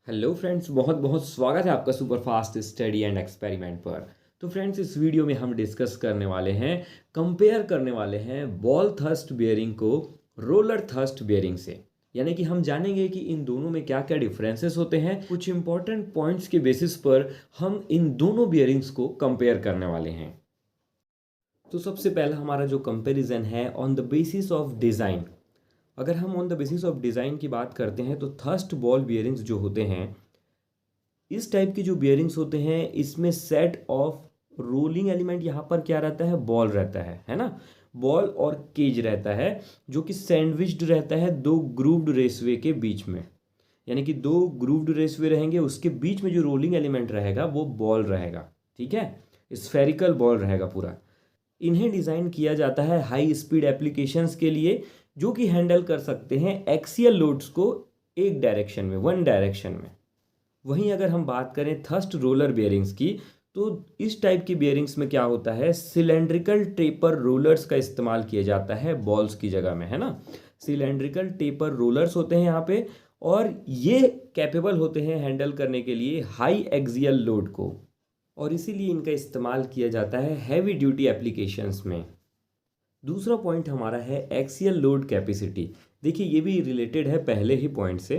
Hello friends, बहुत बहुत स्वागत है आपका super fast study and experiment पर। तो फ्रेंड्स, इस वीडियो में हम डिस्कस करने वाले हैं, कंपेयर करने वाले हैं बॉल थ्रस्ट बियरिंग को रोलर थ्रस्ट बियरिंग से। यानी कि हम जानेंगे कि इन दोनों में क्या क्या डिफरेंसेस होते हैं। कुछ इंपॉर्टेंट पॉइंट्स के बेसिस पर हम इन दोनों बियरिंग्स को कंपेयर करने वाले हैं। तो सबसे पहला हमारा जो कंपेरिजन है on the basis of design. अगर हम on the basis of design की बात करते हैं तो थर्स्ट बॉल बियरिंग्स जो होते हैं, इस टाइप की जो बियरिंग्स होते हैं, इसमें सेट ऑफ रोलिंग एलिमेंट यहाँ पर क्या रहता है, बॉल रहता है ना। बॉल और केज रहता है जो कि सैंडविच्ड रहता है दो ग्रूव्ड रेसवे के बीच में। यानी कि दो ग्रूव्ड रेसवे रहेंगे, उसके बीच में जो रोलिंग एलिमेंट रहेगा वो बॉल रहेगा। ठीक है, स्फेरिकल बॉल रहेगा पूरा। इन्हें डिज़ाइन किया जाता है हाई स्पीड एप्लीकेशंस के लिए, जो कि हैंडल कर सकते हैं एक्सियल लोड्स को एक डायरेक्शन में, वन डायरेक्शन में। वहीं अगर हम बात करें थर्स्ट रोलर बियरिंग्स की, तो इस टाइप की बियरिंग्स में क्या होता है, सिलेंड्रिकल टेपर रोलर्स का इस्तेमाल किया जाता है बॉल्स की जगह में, है ना। सिलेंड्रिकल टेपर रोलर्स होते हैं यहाँ पे, और ये कैपेबल होते हैं हैंडल करने के लिए हाई एक्सियल लोड को, और इसीलिए इनका इस्तेमाल किया जाता है हैवी ड्यूटी एप्लीकेशंस में। दूसरा पॉइंट हमारा है एक्सियल लोड कैपेसिटी। देखिए, ये भी रिलेटेड है पहले ही पॉइंट से।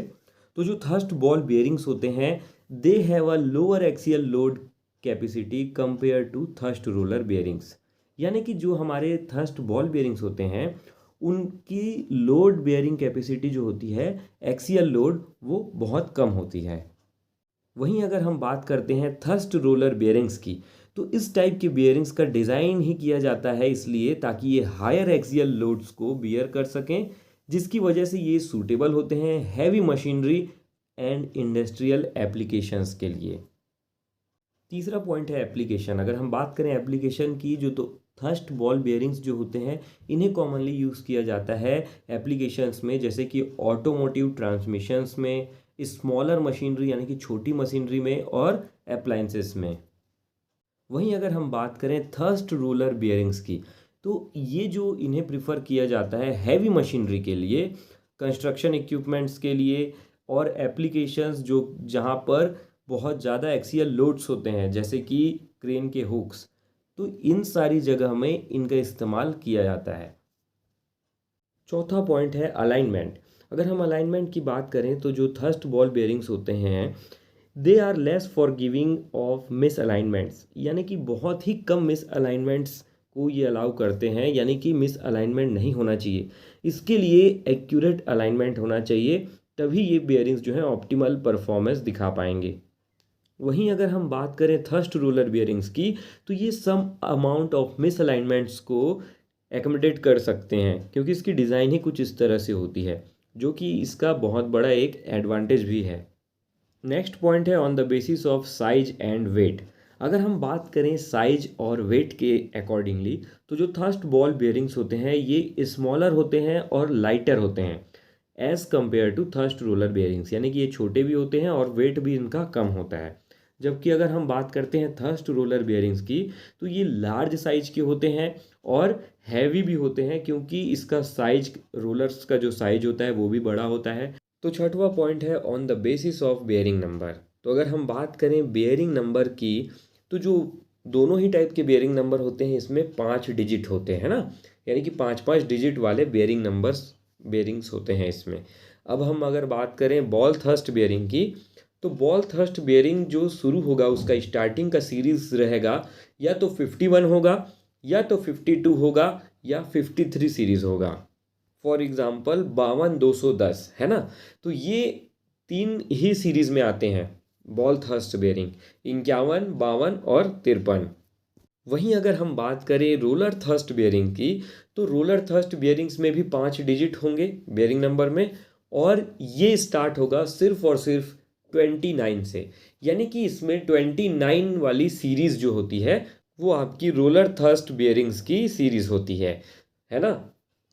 तो जो थर्स्ट बॉल बियरिंग्स होते हैं, they have a lower axial load capacity compare to thrust roller bearings. यानी कि जो हमारे थर्स्ट बॉल बियरिंग्स होते हैं, उनकी लोड बियरिंग कैपेसिटी जो होती है, एक्सियल लोड, वो बहुत कम होती है। वहीं अगर हम बात करते हैं थर्स्ट रोलर बियरिंग्स की, तो इस टाइप के बियरिंग्स का डिज़ाइन ही किया जाता है इसलिए ताकि ये हायर एक्सियल लोड्स को बियर कर सकें, जिसकी वजह से ये सूटेबल होते हैं heavy machinery and industrial applications के लिए। तीसरा पॉइंट है एप्लीकेशन। अगर हम बात करें एप्लीकेशन की, जो तो थर्स्ट बॉल बियरिंग्स जो होते हैं, इन्हें कॉमनली यूज़ किया जाता है एप्लीकेशंस में, जैसे कि ऑटोमोटिव ट्रांसमिशंस में, स्मॉलर मशीनरी यानी कि छोटी मशीनरी में, और अप्लायंसेस में। वहीं अगर हम बात करें थर्स्ट रोलर बियरिंग्स की, तो ये जो इन्हें प्रिफर किया जाता है हैवी मशीनरी के लिए, कंस्ट्रक्शन इक्विपमेंट्स के लिए, और एप्लीकेशंस जो जहाँ पर बहुत ज़्यादा एक्सियल लोड्स होते हैं, जैसे कि क्रेन के हुक्स, तो इन सारी जगह में इनका इस्तेमाल किया जाता है। चौथा पॉइंट है अलाइनमेंट। अगर हम अलाइनमेंट की बात करें, तो जो थर्स्ट बॉल बेयरिंग्स होते हैं, they are less for giving off misalignments. यानी कि बहुत ही कम मिस अलाइनमेंट्स को ये अलाउ करते हैं, यानी कि मिस अलाइनमेंट नहीं होना चाहिए। इसके लिए एक्यूरेट अलाइनमेंट होना चाहिए, तभी ये बेयरिंग्स जो हैं ऑप्टिमल परफॉर्मेंस दिखा पाएंगे। वहीं अगर हम बात करें थर्स्ट रोलर बियरिंग्स की, तो ये some amount of misalignments को एकोमोडेट कर सकते हैं, क्योंकि इसकी डिज़ाइन ही कुछ इस तरह से होती है, जो कि इसका बहुत बड़ा एक एडवांटेज भी है। नेक्स्ट पॉइंट है on the basis of size and weight. अगर हम बात करें साइज और वेट के अकॉर्डिंगली, तो जो थर्स्ट बॉल बियरिंग्स होते हैं, ये स्मॉलर होते हैं और लाइटर होते हैं as compare to thrust roller bearings. यानी कि ये छोटे भी होते हैं और वेट भी इनका कम होता है। जबकि अगर हम बात करते हैं थर्स्ट रोलर बियरिंग्स की, तो ये लार्ज साइज के होते हैं और हैवी भी होते हैं, क्योंकि इसका साइज, रोलर्स का जो साइज होता है वो भी बड़ा होता है। तो छठवा पॉइंट है on the basis of bearing number. तो अगर हम बात करें बेयरिंग नंबर की, तो जो दोनों ही टाइप के बेयरिंग नंबर होते हैं, इसमें 5 डिजिट होते हैं ना। यानी कि 5 डिजिट वाले बेयरिंग नंबर्स बेयरिंग्स होते हैं इसमें। अब हम अगर बात करें बॉल थ्रस्ट बेयरिंग की, तो बॉल थ्रस्ट बेयरिंग जो शुरू होगा, उसका स्टार्टिंग का सीरीज रहेगा या तो 51 होगा, या तो 52 होगा, या 53 सीरीज होगा। फॉर एग्जाम्पल 52-210, है ना। तो ये 3 ही सीरीज में आते हैं बॉल थ्रस्ट बेयरिंग, 51, 52 और 53। वहीं अगर हम बात करें रोलर थ्रस्ट बेयरिंग की, तो रोलर थ्रस्ट बेयरिंग्स में भी 5 डिजिट होंगे बेयरिंग नंबर में, और ये स्टार्ट होगा सिर्फ और सिर्फ 29 से। यानी कि इसमें 29 वाली सीरीज जो होती है, वो आपकी रोलर थ्रस्ट बेयरिंग्स की सीरीज होती है ना।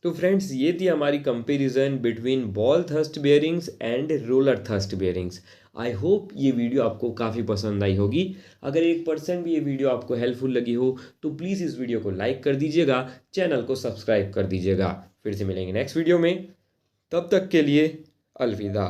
तो फ्रेंड्स, ये थी हमारी comparison between ball thrust bearings and roller thrust bearings. I hope ये वीडियो आपको काफ़ी पसंद आई होगी। अगर 1% भी ये वीडियो आपको हेल्पफुल लगी हो, तो प्लीज़ इस वीडियो को लाइक कर दीजिएगा, चैनल को सब्सक्राइब कर दीजिएगा। फिर से मिलेंगे नेक्स्ट वीडियो में, तब तक के लिए अलविदा।